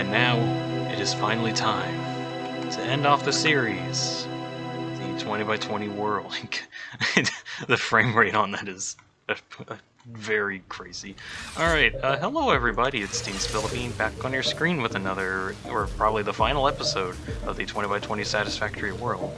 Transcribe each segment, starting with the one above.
And now, it is finally time to end off the series. The 20x20 world. The frame rate on that is very crazy. Alright, hello everybody, it's DeanSpillaBean back on your screen with another, or probably the final episode of the 20x20 Satisfactory world.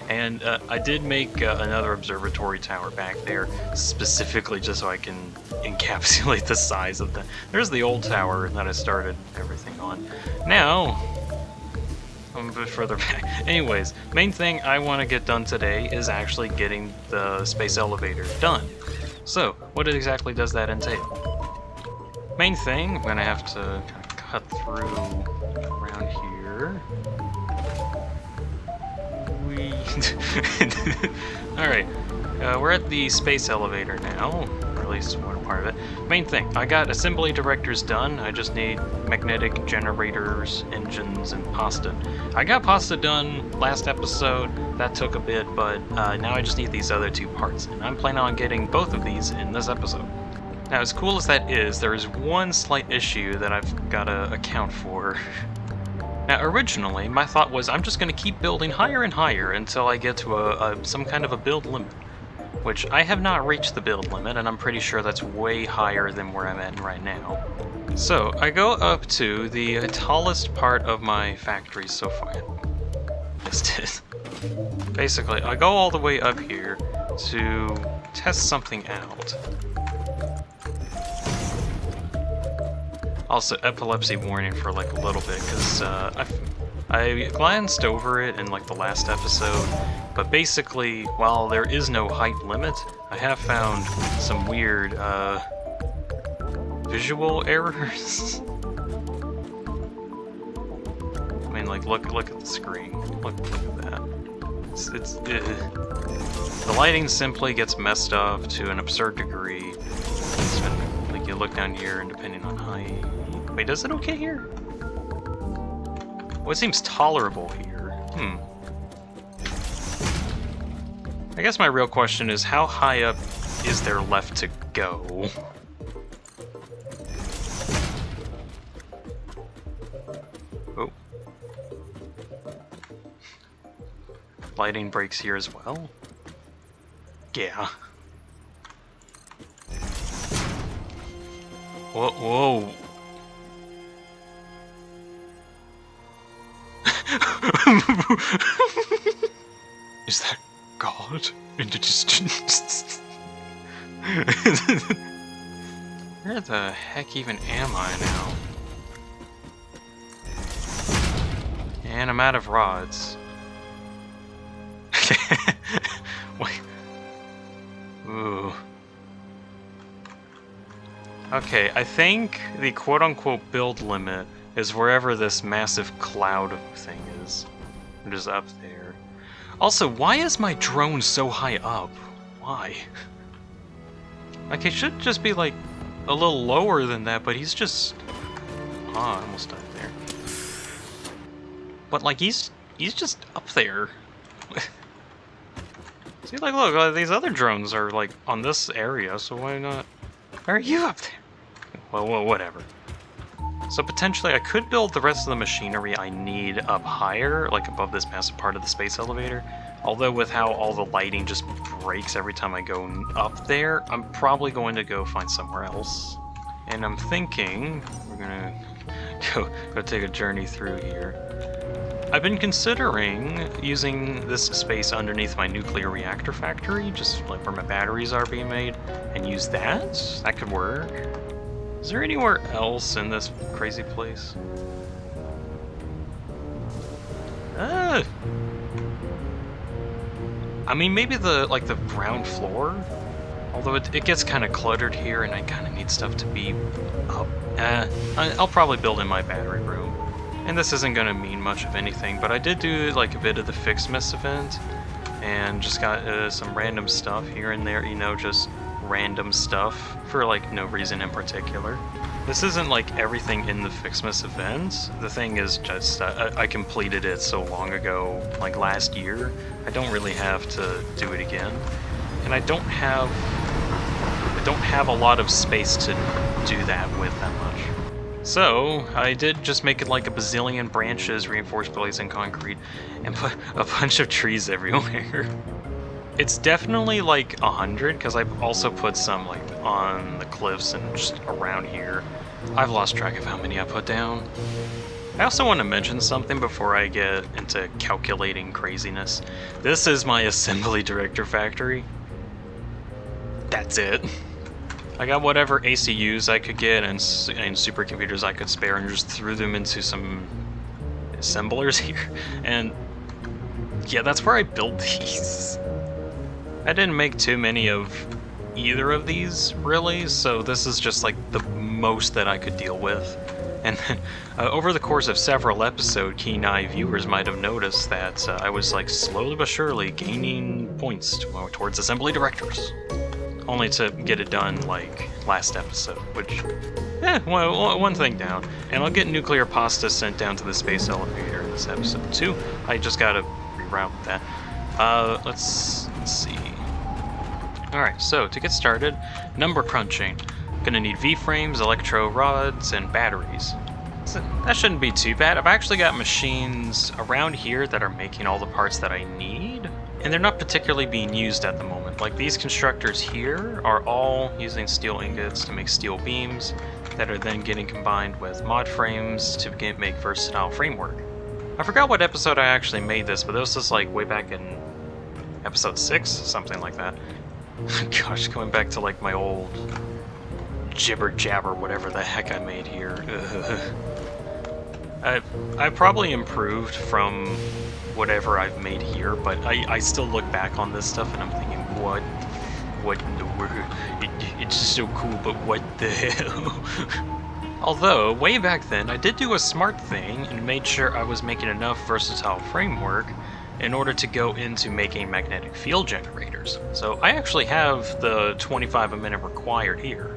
And I did make another observatory tower back there, specifically just so I can encapsulate the size of the... There's the old tower that I started everything on. Now, I'm a bit further back. Anyways, main thing I want to get done today is actually getting the space elevator done. So, what exactly does that entail? Main thing, I'm gonna have to kind of cut through around here. Alright, we're at the space elevator now, or at least one part of it. Main thing, I got assembly directors done, I just need magnetic generators, engines, and pasta. I got pasta done last episode, that took a bit, but now I just need these other two parts, and I'm planning on getting both of these in this episode. Now, as cool as that is, there is one slight issue that I've got to account for. Now, originally, my thought was I'm just going to keep building higher and higher until I get to some kind of a build limit, which I have not reached the build limit, and I'm pretty sure that's way higher than where I'm at right now. So, I go up to the tallest part of my factory so far. Basically, I go all the way up here to test something out. Also, epilepsy warning for like a little bit, because I glanced over it in like the last episode, but basically, while there is no height limit, I have found some weird visual errors. I mean, like, look at the screen. Look at that. The lighting simply gets messed up to an absurd degree. Like, you look down here, and depending on height... Wait, does it okay here? Well, it seems tolerable here. I guess my real question is, how high up is there left to go? Oh. Lighting breaks here as well? Yeah. Whoa. Is that God in the distance? Where the heck even am I now? And I'm out of rods. Wait. Ooh. Okay, I think the quote-unquote build limit is wherever this massive cloud thing is. It is up there. Also, why is my drone so high up? Why? Like, it should just be, like, a little lower than that, but he's just... Oh, I almost died there. But, like, he's just up there. See, like, look, these other drones are, like, on this area, so why not... Why are you up there? Well, whatever. So potentially I could build the rest of the machinery I need up higher, like above this massive part of the space elevator. Although with how all the lighting just breaks every time I go up there, I'm probably going to go find somewhere else. And I'm thinking we're gonna go take a journey through here. I've been considering using this space underneath my nuclear reactor factory, just like where my batteries are being made, and use that. That could work. Is there anywhere else in this crazy place? I mean, maybe the ground floor? Although it gets kind of cluttered here and I kind of need stuff to be up. I'll probably build in my battery room. And this isn't going to mean much of anything, but I did do like a bit of the Fixmas event and just got some random stuff here and there, you know, just random stuff for like no reason in particular. This isn't like everything in the Fixmas event. The thing is just I completed it so long ago, like last year. I don't really have to do it again, and I don't have a lot of space to do that with that much. So, I did just make it like a bazillion branches, reinforced blazing concrete, and put a bunch of trees everywhere. It's definitely like 100, because I've also put some like on the cliffs and just around here. I've lost track of how many I put down. I also want to mention something before I get into calculating craziness. This is my assembly director factory. That's it. I got whatever ACUs I could get and supercomputers I could spare and just threw them into some assemblers here. And yeah, that's where I built these. I didn't make too many of either of these, really, so this is just like the most that I could deal with. And then, over the course of several episodes, keen eye viewers might have noticed that I was like slowly but surely gaining points towards assembly directors. Only to get it done like last episode, which, well, one thing down. And I'll get nuclear pasta sent down to the space elevator in this episode too. I just gotta reroute that. Let's see. Alright, so to get started, number crunching. Gonna need V-frames, electro rods, and batteries. So that shouldn't be too bad. I've actually got machines around here that are making all the parts that I need, and they're not particularly being used at the moment. Like these constructors here are all using steel ingots to make steel beams that are then getting combined with mod frames to make versatile framework. I forgot what episode I actually made this, but this was like way back in episode 6, something like that. Gosh, going back to like my old jibber jabber, whatever the heck I made here. I've probably improved from whatever I've made here, but I still look back on this stuff and I'm thinking, what in the world? It's so cool, but what the hell? Although, way back then, I did do a smart thing and made sure I was making enough versatile framework in order to go into making magnetic field generators. So I actually have the 25 a minute required here.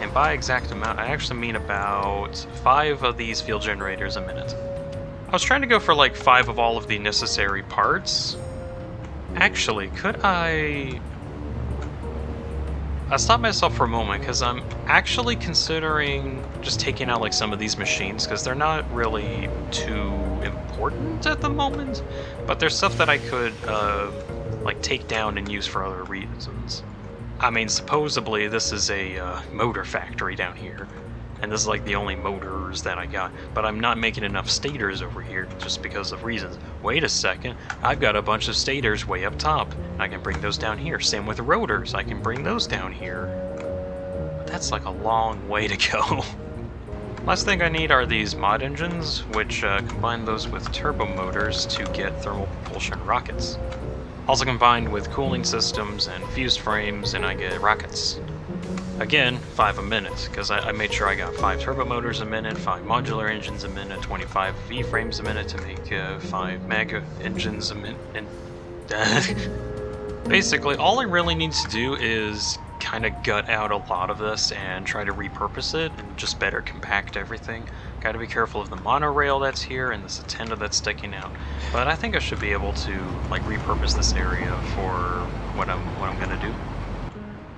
And by exact amount, I actually mean about 5 of these field generators a minute. I was trying to go for like 5 of all of the necessary parts. Actually, could I stopped myself for a moment because I'm actually considering just taking out like some of these machines because they're not really too important at the moment, but there's stuff that I could like take down and use for other reasons. I mean, supposedly this is a motor factory down here, and this is like the only motors that I got, but I'm not making enough stators over here just because of reasons. Wait a second, I've got a bunch of stators way up top. I can bring those down here. Same with rotors, I can bring those down here. But that's like a long way to go. Last thing I need are these mod engines, which combine those with turbo motors to get thermal propulsion rockets. Also combined with cooling systems and fused frames, and I get rockets. Again, 5 a minute, because I made sure I got 5 turbo motors a minute, 5 modular engines a minute, 25 V-frames a minute to make 5 mega engines a minute, and basically all I really need to do is kind of gut out a lot of this and try to repurpose it and just better compact everything. Got to be careful of the monorail that's here and this antenna that's sticking out, but I think I should be able to like repurpose this area for what I'm gonna do.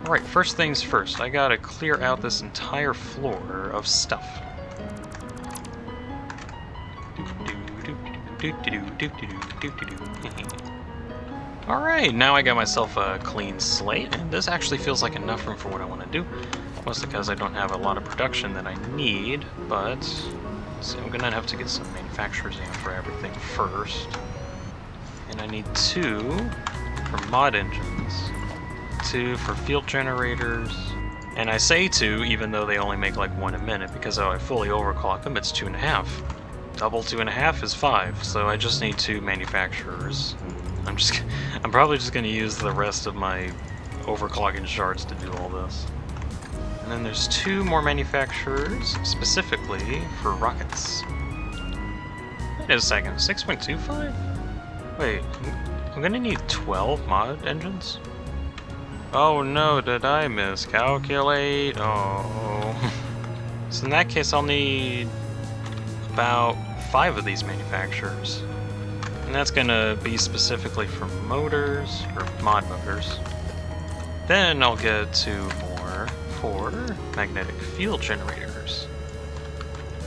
Alright, first things first, I gotta clear out this entire floor of stuff. Alright, now I got myself a clean slate, and this actually feels like enough room for what I want to do. Mostly because I don't have a lot of production that I need, but so I'm gonna have to get some manufacturers in for everything first. And I need 2 for mod engines. 2 for field generators, and I say 2 even though they only make like 1 a minute because if I fully overclock them it's 2.5. Double 2.5 is 5, so I just need 2 manufacturers. I'm probably just going to use the rest of my overclocking shards to do all this. And then there's 2 more manufacturers specifically for rockets. Wait a second, 6.25? Wait, I'm going to need 12 mod engines? Oh no, did I miscalculate? Oh. So in that case, I'll need about 5 of these manufacturers. And that's gonna be specifically for motors, or mod motors. Then I'll get 2 more for magnetic field generators.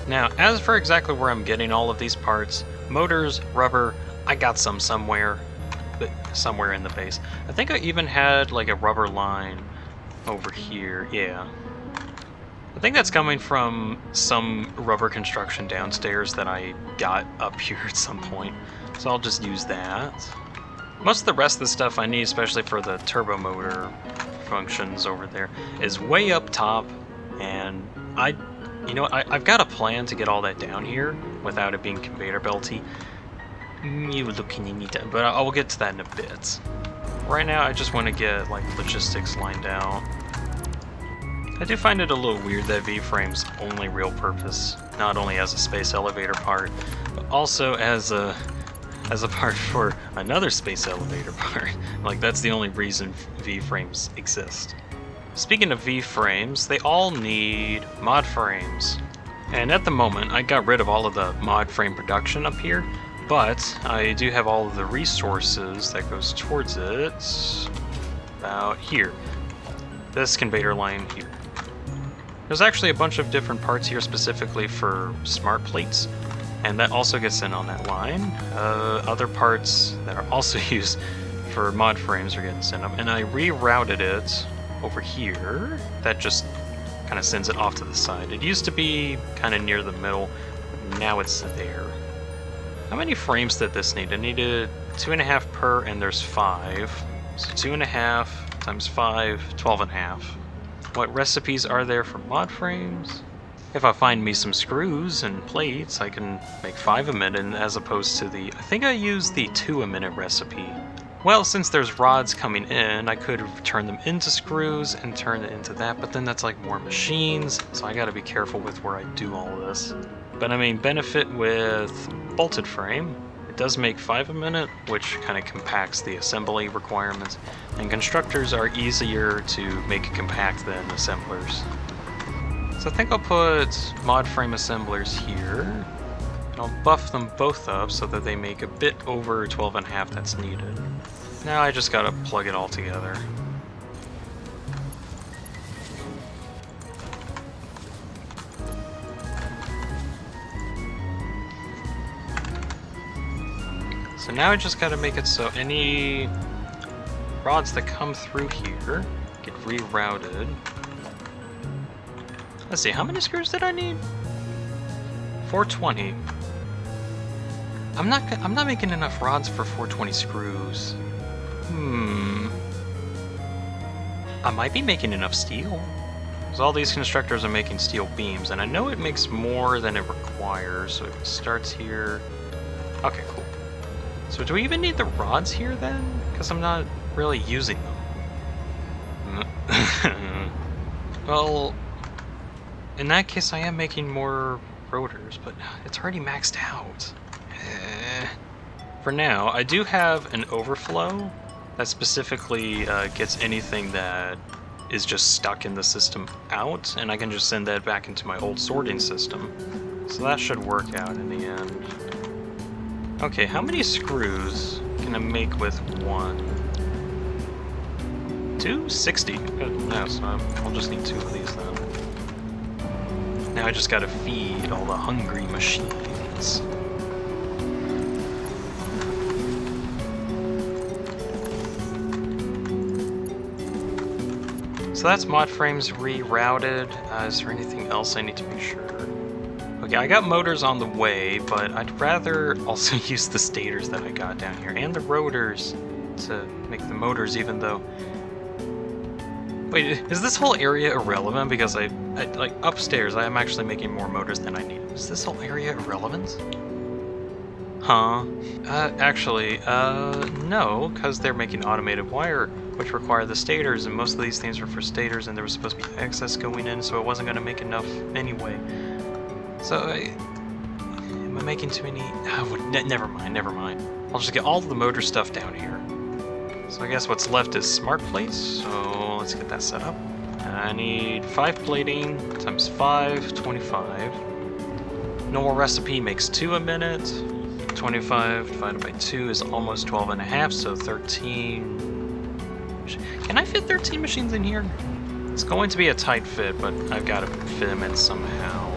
Now, as for exactly where I'm getting all of these parts, motors, rubber, I got some somewhere in the base. I think I even had like a rubber line over here, yeah. I think that's coming from some rubber construction downstairs that I got up here at some point, so I'll just use that. Most of the rest of the stuff I need, especially for the turbo motor functions over there, is way up top, and you know what, I've got a plan to get all that down here without it being conveyor belty. But I will get to that in a bit. Right now I just want to get like logistics lined out. I do find it a little weird that V-Frame's only real purpose, not only as a space elevator part, but also as a part for another space elevator part. Like, that's the only reason V-Frames exist. Speaking of V-Frames, they all need mod frames. And at the moment, I got rid of all of the mod frame production up here, but I do have all of the resources that goes towards it about here. This conveyor line here. There's actually a bunch of different parts here specifically for smart plates, and that also gets in on that line. Other parts that are also used for mod frames are getting sent up, and I rerouted it over here. That just kind of sends it off to the side. It used to be kind of near the middle, now it's there. How many frames did this need? It needed 2.5 per, and there's 5. So 2.5 times 5, 12.5. What recipes are there for mod frames? If I find me some screws and plates, I can make 5 a minute as opposed to the... I think I used the 2 a minute recipe. Well, since there's rods coming in, I could turn them into screws and turn it into that, but then that's like more machines, so I gotta be careful with where I do all of this. But I mean, benefit with bolted frame, it does make 5 a minute, which kind of compacts the assembly requirements, and constructors are easier to make compact than assemblers. So I think I'll put mod frame assemblers here, and I'll buff them both up so that they make a bit over 12.5 that's needed. Now I just gotta plug it all together. So now I just gotta make it so any rods that come through here get rerouted. Let's see, how many screws did I need? 420. I'm not making enough rods for 420 screws. I might be making enough steel. Because all these constructors are making steel beams, and I know it makes more than it requires, so it starts here. Okay, cool. So do we even need the rods here then? Because I'm not really using them. Well, in that case I am making more rotors, but it's already maxed out. For now, I do have an overflow that specifically gets anything that is just stuck in the system out, and I can just send that back into my old sorting system. So that should work out in the end. Okay, how many screws can I make with one? 260. No, so I'll just need 2 of these then. Now I just gotta feed all the hungry machines. So that's mod frames rerouted. Is there anything else I need to make sure? Okay, I got motors on the way, but I'd rather also use the stators that I got down here and the rotors to make the motors, even though... Wait, is this whole area irrelevant? Because I like upstairs, I am actually making more motors than I need. Is this whole area irrelevant? Huh? Actually, no, because they're making automated wire, which require the stators, and most of these things are for stators, and there was supposed to be excess going in, so it wasn't going to make enough anyway. So, am I making too many? Never mind. I'll just get all of the motor stuff down here. So I guess what's left is smart plates, so let's get that set up. I need 5 plating times 5, 25. Normal recipe makes 2 a minute. 25 divided by 2 is almost 12.5, so 13. Can I fit 13 machines in here? It's going to be a tight fit, but I've got to fit them in somehow.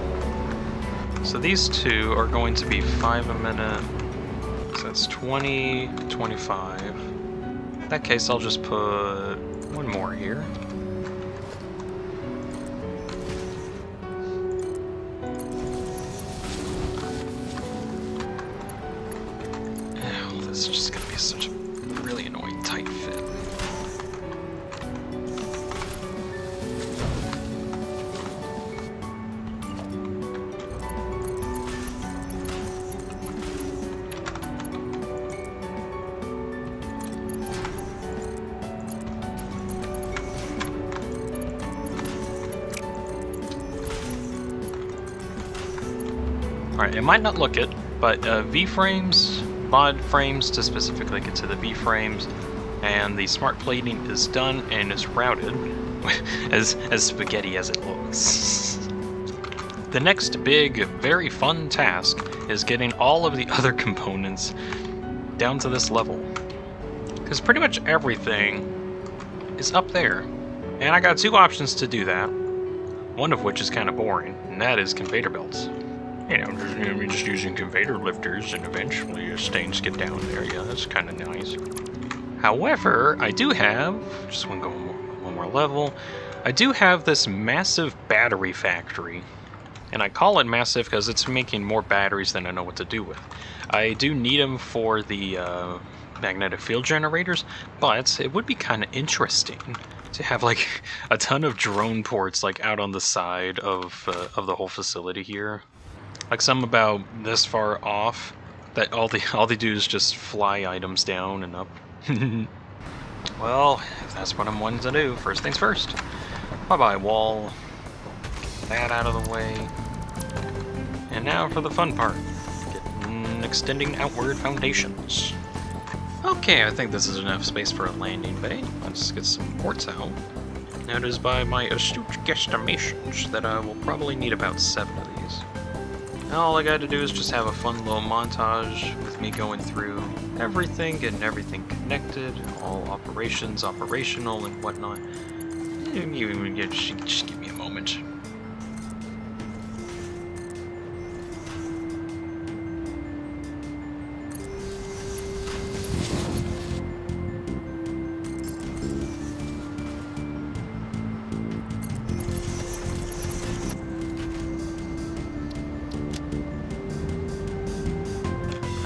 So these two are going to be 5 a minute. So that's 20, 25. In that case, I'll just put one more here. Oh, this is just going to be such a really annoying tight fit. Alright, it might not look it, but V-frames, mod frames to specifically get to the V-frames, and the smart plating is done and is routed, as spaghetti as it looks. The next big, very fun task is getting all of the other components down to this level. Because pretty much everything is up there. And I got two options to do that, one of which is kind of boring, and that is conveyor belts. You know, just using conveyor lifters, and eventually things get down there. Yeah, that's kind of nice. However, I do have, just want to go one more level, I do have this massive battery factory. And I call it massive because it's making more batteries than I know what to do with. I do need them for the magnetic field generators, but it would be kind of interesting to have like a ton of drone ports like out on the side of the whole facility here. Like some about this far off, that all they do is just fly items down and up. Well, if that's what I'm wanting to do, first things first. Bye-bye, wall. Get that out of the way. And now for the fun part. Extending outward foundations. Okay, I think this is enough space for a landing bay. Let's get some ports out. Now it is by my astute guesstimations that I will probably need about 7 of these. All I gotta do is just have a fun little montage with me going through everything, getting everything connected, all operations, operational, and whatnot. Just give me a moment.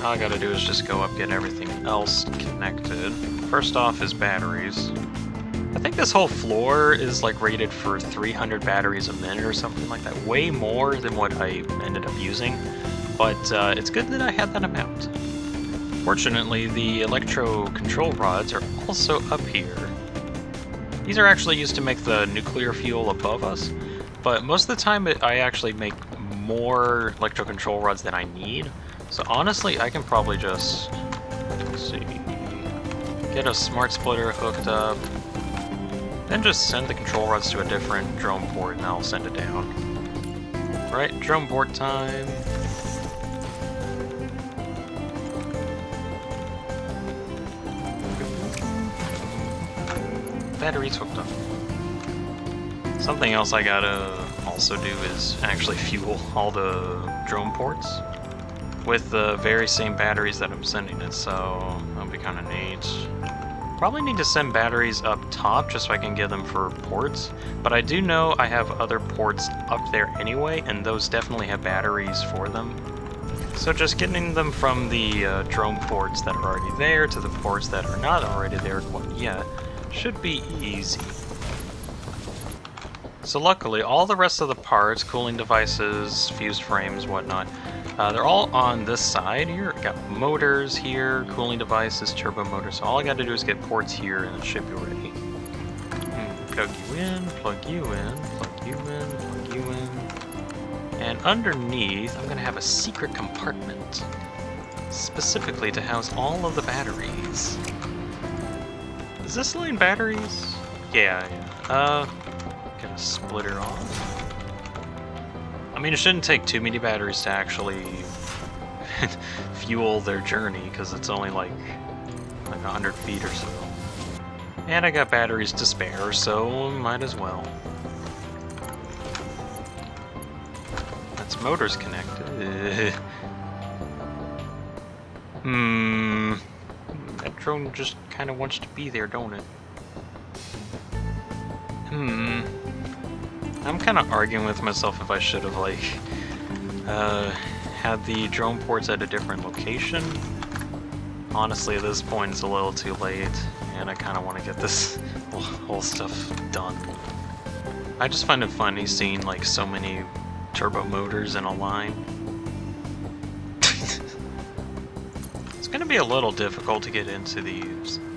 All I gotta do is just go up, get everything else connected. First off is batteries. I think this whole floor is like rated for 300 batteries a minute or something like that. Way more than what I ended up using, but it's good that I had that amount. Fortunately, the electro control rods are also up here. These are actually used to make the nuclear fuel above us, but most of the time I actually make more electro control rods than I need. So honestly, I can probably just, let's see, get a smart splitter hooked up, then just send the control rods to a different drone port and I'll send it down. Right, drone port time. Batteries hooked up. Something else I gotta also do is actually fuel all the drone ports with the very same batteries that I'm sending it, so that'll be kind of neat. Probably need to send batteries up top just so I can get them for ports, but I do know I have other ports up there anyway, and those definitely have batteries for them. So just getting them from the drone ports that are already there to the ports that are not already there quite yet should be easy. So luckily, all the rest of the parts, cooling devices, fused frames, whatnot, they're all on this side here. Got motors here, cooling devices, turbo motors. So all I got to do is get ports here and it should be ready. Plug you in, plug you in, plug you in, plug you in. And underneath, I'm going to have a secret compartment, specifically to house all of the batteries. Is this line batteries? Yeah. Get a splitter off. I mean, it shouldn't take too many batteries to actually fuel their journey, because it's only like 100 feet or so. And I got batteries to spare, so might as well. Let's Motor's connected. That drone just kind of wants to be there, don't it? I'm kind of arguing with myself if I should have, like, had the drone ports at a different location. Honestly, at this point, it's a little too late, and I kind of want to get this whole stuff done. I just find it funny seeing, like, so many turbo motors in a line. It's going to be a little difficult to get into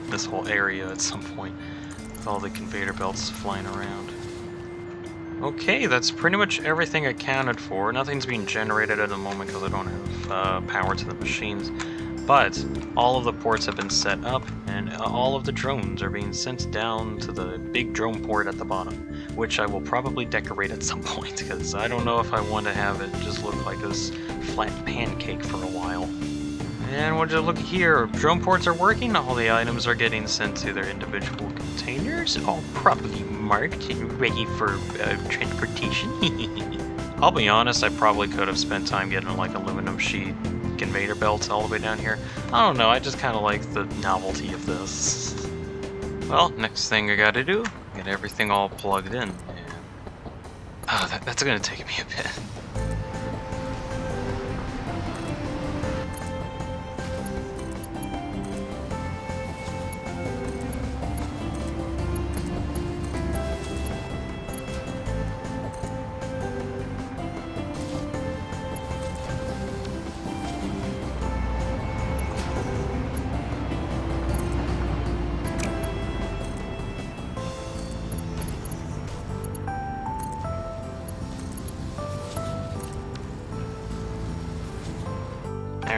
this whole area at some point, with all the conveyor belts flying around. Okay, that's pretty much everything accounted for. Nothing's being generated at the moment because I don't have power to the machines. But all of the ports have been set up, and all of the drones are being sent down to the big drone port at the bottom, which I will probably decorate at some point, because I don't know if I want to have it just look like this flat pancake for a while. And would you look here, drone ports are working, all the items are getting sent to their individual containers, all properly marked and ready for transportation. I'll be honest, I probably could have spent time getting like aluminum sheet conveyor belts all the way down here. I don't know, I just kind of like the novelty of this. Well, next thing I gotta do, get everything all plugged in. Oh, that's gonna take me a bit.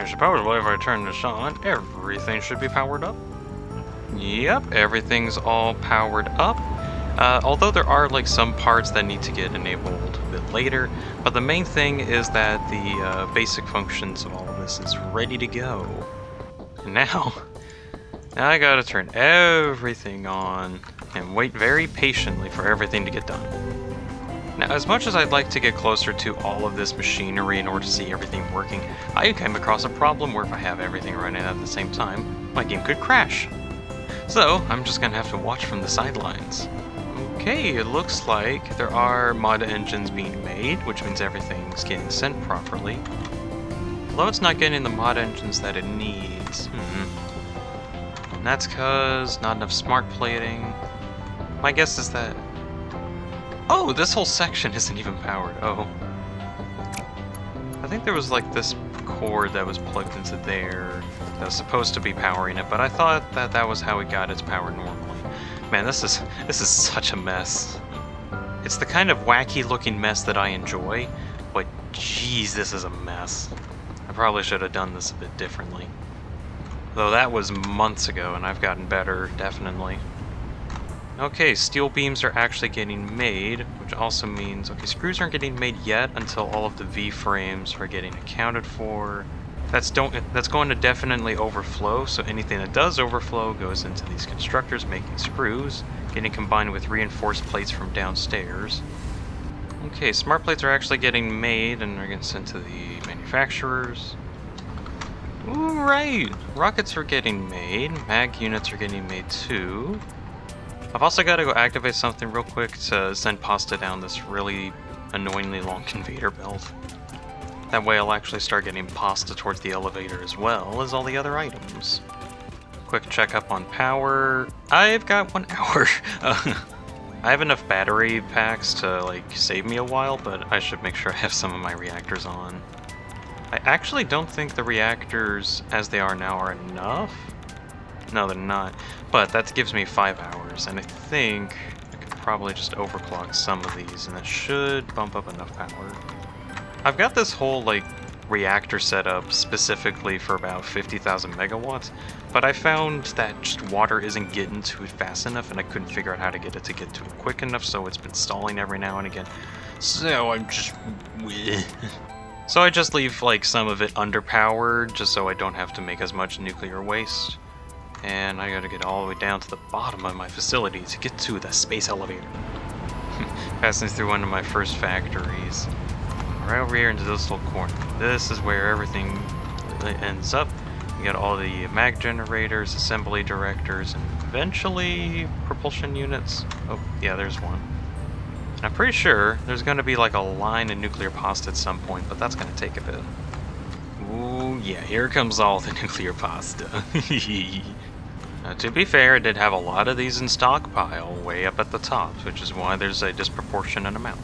Supposedly, if I turn this on, everything should be powered up. Yep, everything's all powered up. Although there are like some parts that need to get enabled a bit later, but the main thing is that the basic functions of all of this is ready to go. And now I gotta turn everything on and wait very patiently for everything to get done. Now, as much as I'd like to get closer to all of this machinery in order to see everything working, I came across a problem where if I have everything running at the same time, my game could crash. So, I'm just gonna have to watch from the sidelines. Okay, it looks like there are mod engines being made, which means everything's getting sent properly. Although it's not getting the mod engines that it needs. And that's cause not enough smart plating. My guess is that... Oh, this whole section isn't even powered. Oh. I think there was like this cord that was plugged into there that was supposed to be powering it, but I thought that that was how it got its power normally. Man, this is such a mess. It's the kind of wacky looking mess that I enjoy, but geez, this is a mess. I probably should have done this a bit differently. Though that was months ago and I've gotten better, definitely. Okay, steel beams are actually getting made, which also means, okay, screws aren't getting made yet until all of the V-frames are getting accounted for. That's going to definitely overflow, so anything that does overflow goes into these constructors making screws, getting combined with reinforced plates from downstairs. Okay, smart plates are actually getting made and are getting sent to the manufacturers. Ooh, right! Rockets are getting made, mag units are getting made too. I've also got to go activate something real quick to send pasta down this really annoyingly long conveyor belt. That way I'll actually start getting pasta towards the elevator as well as all the other items. Quick checkup on power. I've got 1 hour. I have enough battery packs to like save me a while, but I should make sure I have some of my reactors on. I actually don't think the reactors as they are now are enough. No, they're not. But that gives me 5 hours, and I think I could probably just overclock some of these, and that should bump up enough power. I've got this whole, like, reactor set up specifically for about 50,000 megawatts, but I found that just water isn't getting to it fast enough, and I couldn't figure out how to get it to it quick enough, so it's been stalling every now and again. So I'm just... So I just leave, like, some of it underpowered, just so I don't have to make as much nuclear waste. And I gotta get all the way down to the bottom of my facility to get to the space elevator. Passing through one of my first factories. right over here into this little corner. This is where everything ends up. You got all the mag generators, assembly directors, and eventually propulsion units. Oh, yeah, there's one. And I'm pretty sure there's going to be like a line in nuclear pasta at some point, but that's going to take a bit. Ooh, yeah, here comes all the nuclear pasta. To be fair, I did have a lot of these in stockpile way up at the top, which is why there's a disproportionate amount.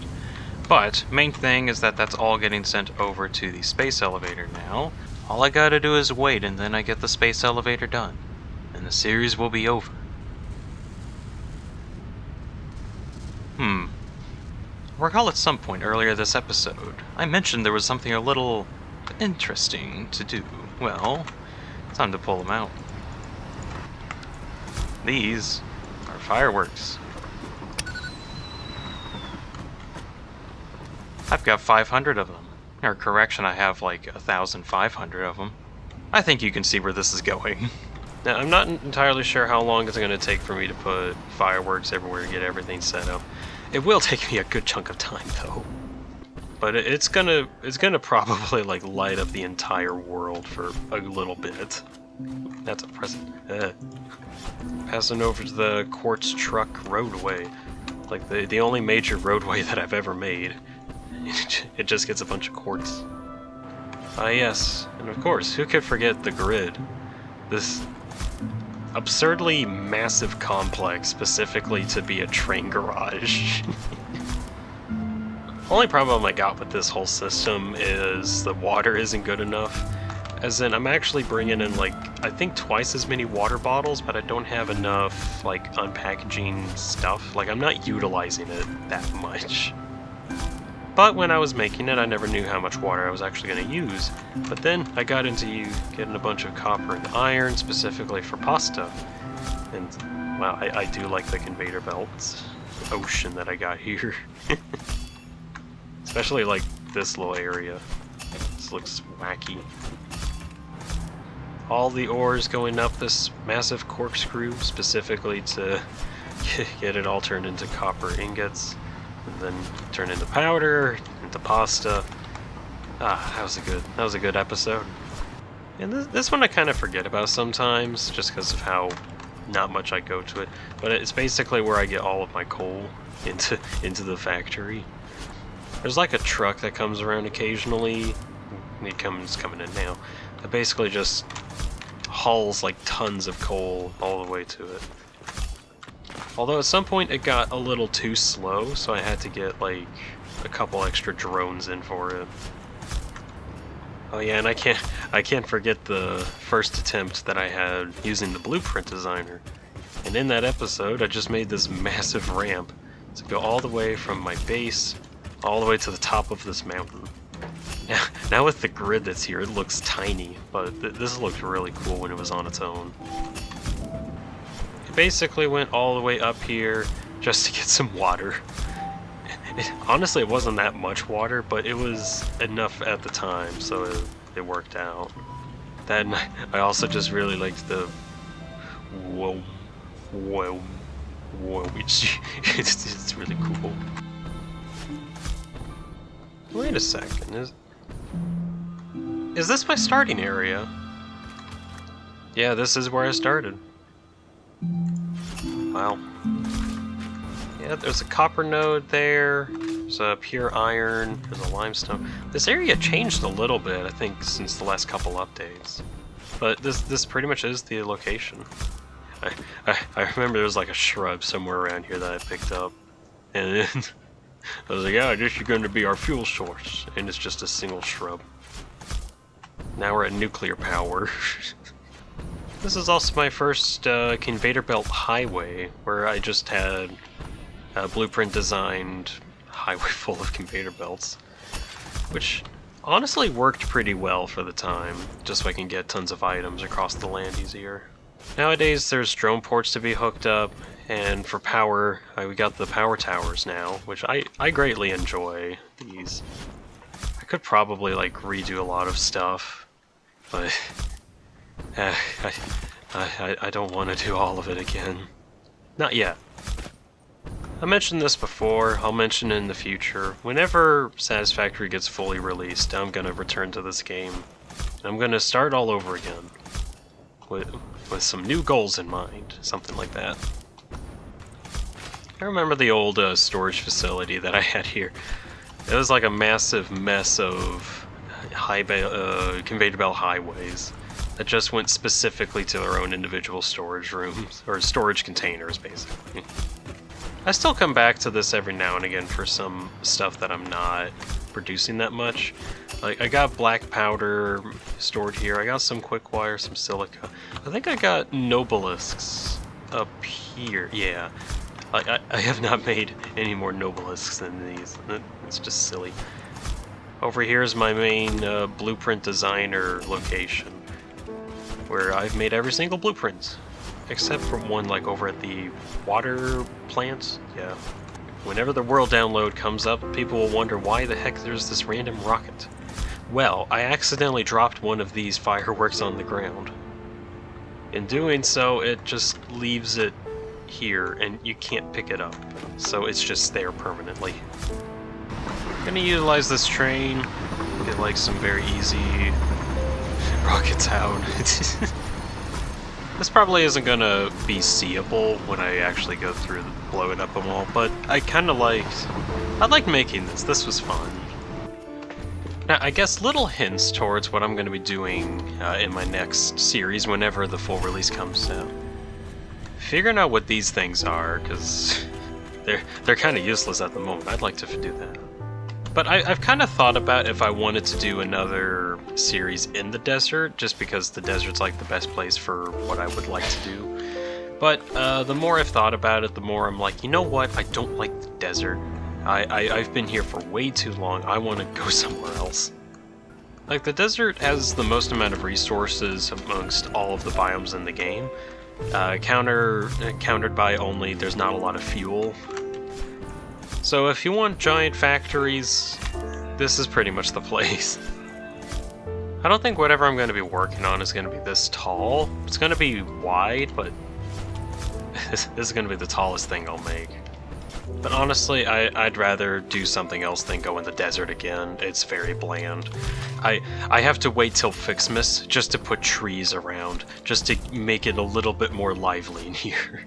But main thing is that that's all getting sent over to the space elevator now. All I gotta do is wait, and then I get the space elevator done, and the series will be over. I recall at some point earlier this episode, I mentioned there was something a little interesting to do. Well, time to pull them out. These are fireworks. I've got 500 of them. Or correction, I have like 1,500 of them. I think you can see where this is going. Now, I'm not entirely sure how long it's going to take for me to put fireworks everywhere and get everything set up. It will take me a good chunk of time, though. But it's gonna probably like light up the entire world for a little bit. That's a present. Passing over to the quartz truck roadway, like the only major roadway that I've ever made. It just gets a bunch of quartz. Ah yes, and of course, who could forget the grid? This absurdly massive complex specifically to be a train garage. Only problem I got with this whole system is the water isn't good enough. As in, I'm actually bringing in like, I think twice as many water bottles, but I don't have enough like unpackaging stuff. Like, I'm not utilizing it that much. But when I was making it, I never knew how much water I was actually going to use. But then I got into getting a bunch of copper and iron specifically for pasta. And, well, I do like the conveyor belts ocean that I got here. Especially like this little area. This looks wacky. All the ores going up this massive corkscrew specifically to get it all turned into copper ingots. And then turn into powder, into pasta. That was a good episode. And this one I kind of forget about sometimes, just because of how not much I go to it. But it's basically where I get all of my coal into the factory. There's like a truck that comes around occasionally. It's coming in now. That basically just hauls like tons of coal all the way to it. Although at some point it got a little too slow, so I had to get like a couple extra drones in for it. Oh yeah, and I can't forget the first attempt that I had using the blueprint designer. And in that episode, I just made this massive ramp to go all the way from my base all the way to the top of this mountain. Now with the grid that's here, it looks tiny, but this looked really cool when it was on its own. Basically went all the way up here just to get some water. Honestly, it wasn't that much water, but it was enough at the time, so it worked out. Then I also just really liked the whoa, it's really cool. Wait a second, is this my starting area? Yeah, this is where I started. Wow. Yeah, there's a copper node there. There's a pure iron. There's a limestone. This area changed a little bit, I think, since the last couple updates. But this pretty much is the location. I remember there was like a shrub somewhere around here that I picked up. And then I was like, yeah, I guess you're going to be our fuel source. And it's just a single shrub. Now we're at nuclear power. This is also my first conveyor belt highway, where I just had a blueprint designed highway full of conveyor belts, which honestly worked pretty well for the time, just so I can get tons of items across the land easier. Nowadays there's drone ports to be hooked up, and for power, we got the power towers now, which I greatly enjoy these. I could probably like redo a lot of stuff, but I don't want to do all of it again. Not yet. I mentioned this before, I'll mention it in the future. Whenever Satisfactory gets fully released, I'm gonna return to this game. I'm gonna start all over again. With some new goals in mind, something like that. I remember the old storage facility that I had here. It was like a massive mess of conveyor belt highways that just went specifically to their own individual storage rooms, or storage containers, basically. I still come back to this every now and again for some stuff that I'm not producing that much. Like, I got black powder stored here, I got some quick wire, some silica. I think I got nobelisks up here, yeah. I have not made any more nobelisks than these. It's just silly. Over here is my main blueprint designer location, where I've made every single blueprint, except for one like over at the water plant. Yeah. Whenever the world download comes up, people will wonder why the heck there's this random rocket. Well, I accidentally dropped one of these fireworks on the ground. In doing so, it just leaves it here, and you can't pick it up. So it's just there permanently. I'm gonna utilize this train, get like some very easy rockets out. This probably isn't gonna be seeable when I actually go through blowing up them all, but I liked making this. This was fun. Now, I guess little hints towards what I'm gonna be doing in my next series whenever the full release comes out. Figuring out what these things are, because they're kind of useless at the moment. I'd like to do that. But I've kind of thought about if I wanted to do another series in the desert, just because the desert's like the best place for what I would like to do. But the more I've thought about it, the more I'm like, you know what? I don't like the desert. I've been here for way too long. I want to go somewhere else. Like, the desert has the most amount of resources amongst all of the biomes in the game. Countered by only there's not a lot of fuel. So if you want giant factories, this is pretty much the place. I don't think whatever I'm going to be working on is going to be this tall. It's going to be wide, but this is going to be the tallest thing I'll make. But honestly, I'd rather do something else than go in the desert again. It's very bland. I have to wait till Fixmas just to put trees around, just to make it a little bit more lively in here.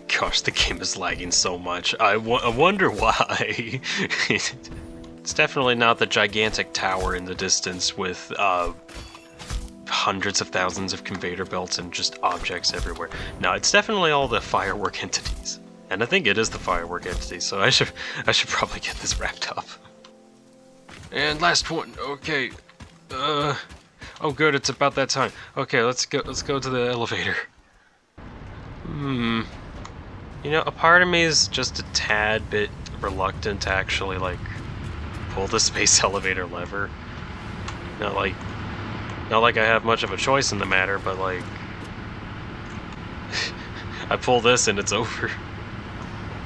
Gosh, the game is lagging so much. I wonder why. It's definitely not the gigantic tower in the distance with hundreds of thousands of conveyor belts and just objects everywhere. No, it's definitely all the firework entities. And I think it is the firework entity, so I should probably get this wrapped up. And last one, okay. Oh good, it's about that time. Okay, let's go to the elevator. You know, a part of me is just a tad bit reluctant to actually, like, pull the space elevator lever. Not like I have much of a choice in the matter, but, like, I pull this and it's over.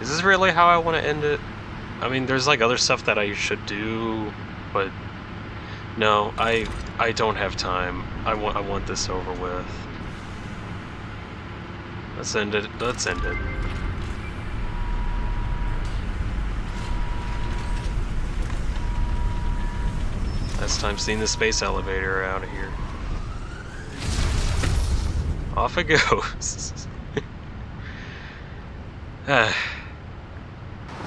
Is this really how I want to end it? I mean, there's, like, other stuff that I should do, but no, I don't have time. I want this over with. Let's end it. Let's end it. Last time seeing the space elevator out of here. Off it goes.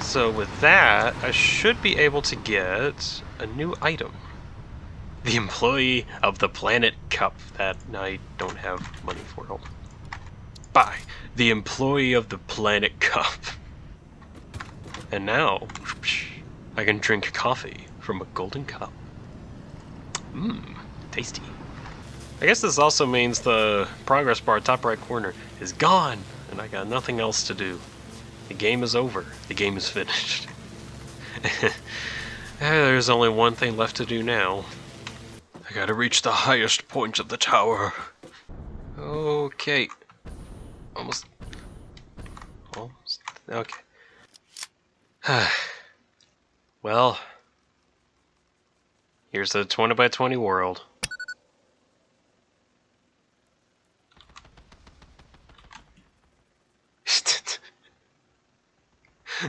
So with that, I should be able to get a new item. The employee of the Planet Cup that I don't have money for. Oh. Buy the employee of the Planet Cup. And now, I can drink coffee from a golden cup. Mmm, tasty. I guess this also means the progress bar top right corner is gone, and I got nothing else to do. The game is over. The game is finished. There's only one thing left to do now. I gotta reach the highest point of the tower. Okay. Almost. Okay. Well, here's the 20x20 world.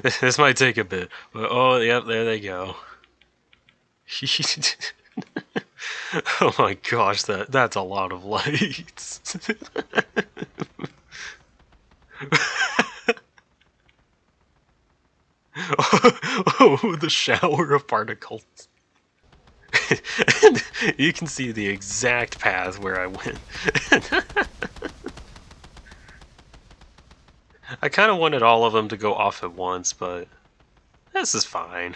This might take a bit, but oh, yep, there they go. Oh my gosh, that's a lot of lights. Oh, the shower of particles. And you can see the exact path where I went. I kind of wanted all of them to go off at once, but this is fine.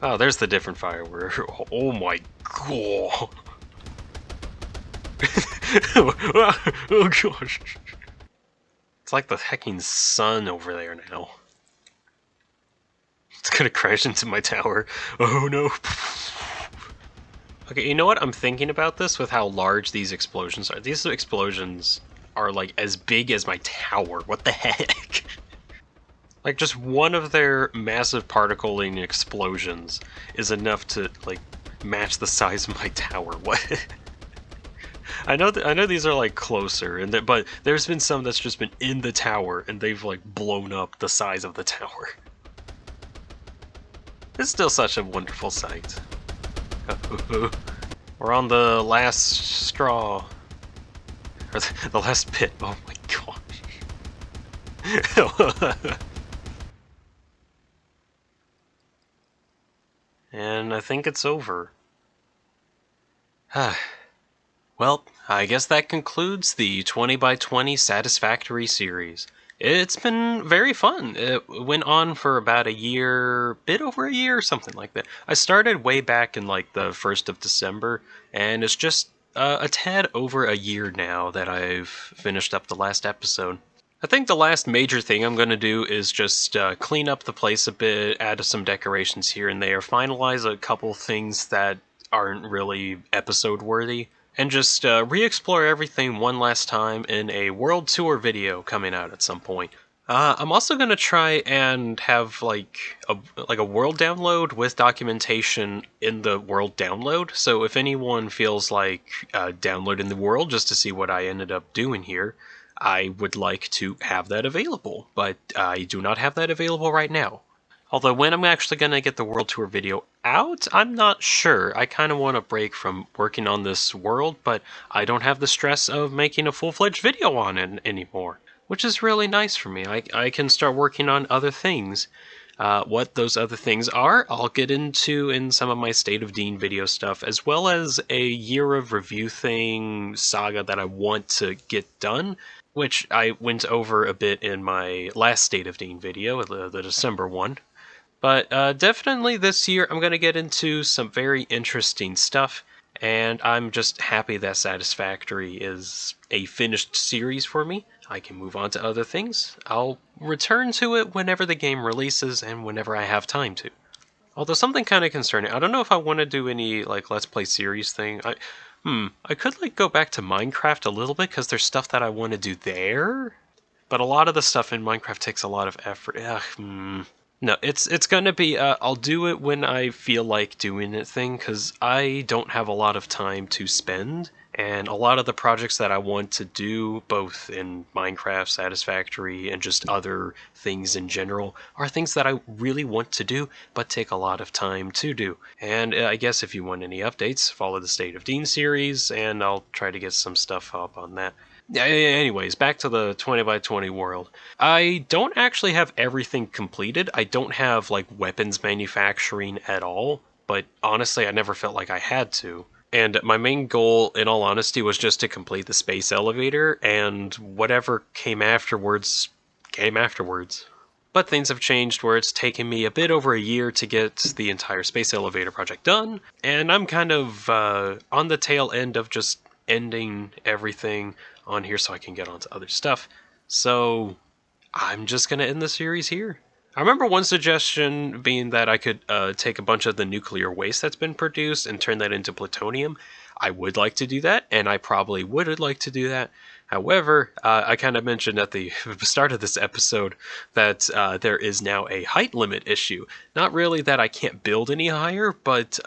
Oh, there's the different firework. Oh my god. Oh gosh. It's like the hecking sun over there now. It's gonna crash into my tower. Oh no. Okay, you know what? I'm thinking about this with how large these explosions are. These explosions are like as big as my tower. What the heck? Like just one of their massive particling explosions is enough to like match the size of my tower. What? I know these are like closer, but there's been some that's just been in the tower and they've like blown up the size of the tower. It's still such a wonderful sight. We're on the last straw. Or the last pit. Oh my gosh. And I think it's over. Well, I guess that concludes the 20x20 Satisfactory series. It's been very fun. It went on for about a year, bit over a year, something like that. I started way back in like the 1st of December, and it's just a tad over a year now that I've finished up the last episode. I think the last major thing I'm going to do is just clean up the place a bit, add some decorations here and there, finalize a couple things that aren't really episode worthy, and just re-explore everything one last time in a world tour video coming out at some point. I'm also going to try and have like a world download with documentation in the world download, so if anyone feels like downloading the world just to see what I ended up doing here, I would like to have that available, but I do not have that available right now. Although when I'm actually going to get the world tour video out, I'm not sure. I kind of want a break from working on this world, but I don't have the stress of making a full-fledged video on it anymore, which is really nice for me. I can start working on other things. What those other things are, I'll get into in some of my State of Dean video stuff, as well as a year of review thing saga that I want to get done, which I went over a bit in my last State of Dean video, the December one. But definitely this year I'm going to get into some very interesting stuff, and I'm just happy that Satisfactory is a finished series for me. I can move on to other things. I'll return to it whenever the game releases and whenever I have time to. Although something kind of concerning, I don't know if I want to do any like Let's Play series thing. I could like go back to Minecraft a little bit because there's stuff that I want to do there, but a lot of the stuff in Minecraft takes a lot of effort. No, it's gonna be I'll do it when I feel like doing it thing, because I don't have a lot of time to spend, and a lot of the projects that I want to do, both in Minecraft, Satisfactory, and just other things in general, are things that I really want to do, but take a lot of time to do. And I guess if you want any updates, follow the State of Dean series, and I'll try to get some stuff up on that. Anyways, back to the 20x20 world. I don't actually have everything completed. I don't have, like, weapons manufacturing at all, but honestly, I never felt like I had to. And my main goal, in all honesty, was just to complete the space elevator, and whatever came afterwards, came afterwards. But things have changed where it's taken me a bit over a year to get the entire space elevator project done, and I'm kind of on the tail end of just ending everything on here so I can get on to other stuff. So I'm just going to end the series here. I remember one suggestion being that I could take a bunch of the nuclear waste that's been produced and turn that into plutonium. I would like to do that, and I probably would like to do that. However, I kind of mentioned at the start of this episode that there is now a height limit issue. Not really that I can't build any higher, but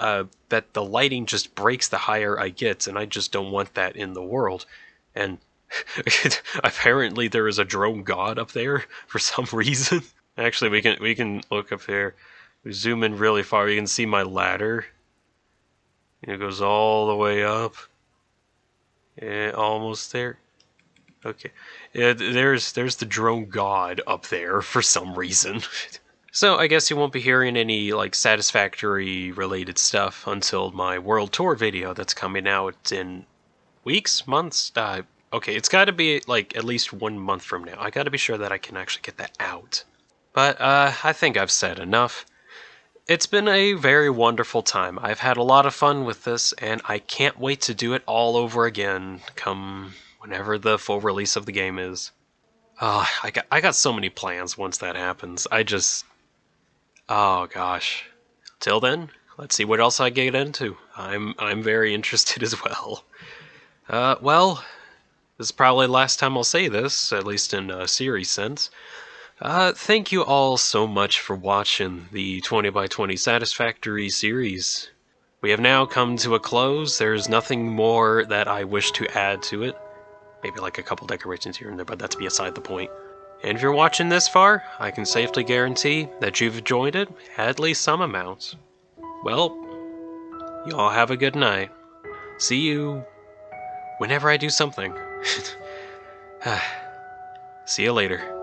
that the lighting just breaks the higher I get, and I just don't want that in the world. And apparently there is a drone god up there for some reason. Actually, we can look up there. We zoom in really far. You can see my ladder. It goes all the way up. Yeah, almost there. Okay. Yeah, there's the drone god up there for some reason. So I guess you won't be hearing any like Satisfactory related stuff until my world tour video that's coming out in weeks, months. Okay, it's got to be like at least 1 month from now. I got to be sure that I can actually get that out. But I think I've said enough. It's been a very wonderful time. I've had a lot of fun with this, and I can't wait to do it all over again come whenever the full release of the game is. I got so many plans once that happens. Oh gosh. Till then, let's see what else I get into. I'm very interested as well. Well, this is probably the last time I'll say this, at least in a series sense. Thank you all so much for watching the 20x20 Satisfactory series. We have now come to a close. There's nothing more that I wish to add to it. Maybe like a couple decorations here and there, but that's beside the point. And if you're watching this far, I can safely guarantee that you've enjoyed it at least some amount. Well, y'all have a good night. See you whenever I do something. See you later.